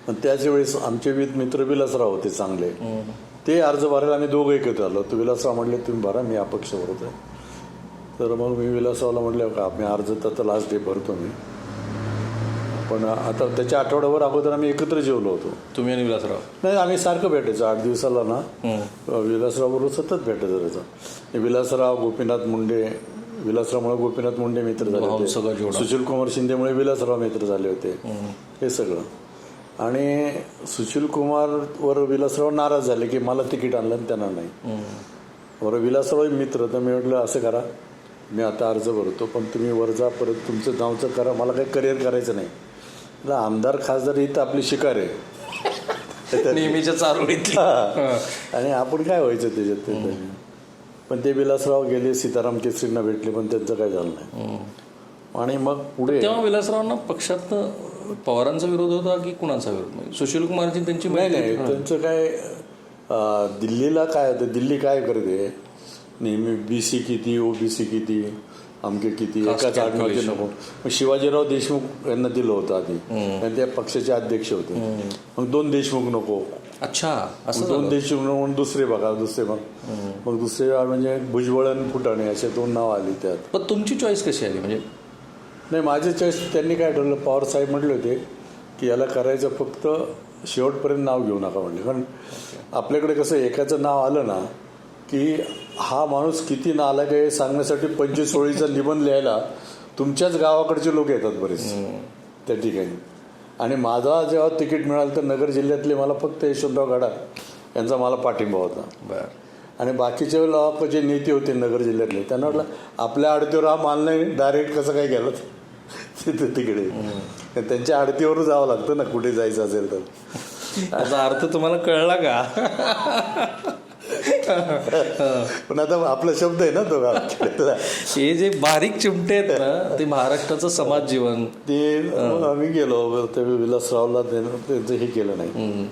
पण त्याच वेळेस आमचे मित्र विलासराव होते चांगले, ते अर्ज भरायला आम्ही दोघं एकत्र आलो. तर विलासराव म्हटले तुम्ही भरा, मी अपक्ष भरतोय. तर मग मी विलासरावला म्हटलं का मी अर्ज तर लास्ट डे भरतो मी, पण आता त्याच्या आठवड्याभर अगोदर आम्ही एकत्र जेवलो होतो. तुम्ही आणि विलासराव? नाही, आम्ही सारखं भेटायचो 8 दिवसाला ना. विलासरावबरोबर सतत भेटायचं राहायचं. विलासराव, गोपीनाथ मुंडे, विलासरावमुळे गोपीनाथ मुंडे मित्र झाले होते, सुशीलकुमार शिंदेमुळे विलासराव मित्र झाले होते, हे सगळं. आणि सुशीलकुमारवर विलासराव नाराज झाले की मला तिकीट आणलं आणि त्यांना नाही. बरं, विलासराव मित्र, तर मी म्हटलं असं करा, मी आता अर्ज भरतो पण तुम्ही वर जा, परत तुमचं नावचं करा, मला काही करिअर करायचं नाही. आमदार खासदार ही तर आपली शिकार आहे नेहमीच्या चारोळीतली, आणि आपण काय व्हायचं त्याच्यात. पण ते विलासराव गेले, सीताराम केसरींना भेटले, पण त्यांचं काय झालं नाही. आणि मग पुढे तेव्हा विलासरावांना पक्षात पवारांचा विरोध होता की कुणाचा विरोध? सुशील कुमारची त्यांची नाही, त्यांचं काय दिल्लीला काय होतं, दिल्ली काय करते नेहमी BC किती, OBC किती, आमके किती, एकाच आडनावाचे नको. मग शिवाजीराव देशमुख यांना दिलं होतं आधी, आणि त्या पक्षाचे अध्यक्ष होते. मग 2 देशमुख नको. अच्छा, असं 2 देशमुख म्हणून दुसरे बघा, मग दुसरे म्हणजे भुजबळ आणि फुटाणे असे 2 नाव आली त्यात. पण तुमची चॉईस कशी आली? म्हणजे नाही, माझी चॉईस त्यांनी काय ठरवलं, पवार साहेब म्हटले होते की याला करायचं फक्त शेवटपर्यंत नाव घेऊ नका म्हणले. कारण आपल्याकडे कसं एकाचं नाव आलं ना की हा माणूस किती नालायक आहे सांगण्यासाठी 25 ओळीचा निबंध लिहायला तुमच्याच गावाकडचे लोक येतात बरेच त्या ठिकाणी. आणि माझा जेव्हा तिकीट मिळालं तर नगर जिल्ह्यातले मला फक्त यशवंतराव गडाख यांचा मला पाठिंबा होता. बरं. आणि बाकीचे लोक जे नेते होते नगर जिल्ह्यातले त्यांना वाटलं आपल्या आडतीवर हा माल नाही, डायरेक्ट कसं काय गेलं तिथे तिकडे. त्यांच्या आडतीवर जावं लागतं ना कुठे जायचं असेल तर. त्याचा अर्थ तुम्हाला कळला का? पण आता आपला शब्द आहे ना तो. हे जे बारीक चिमटे आहेत ना ते महाराष्ट्राचं समाज जीवन, ते आम्ही गेलो ते विलासरावला त्यांचं हे केलं नाही.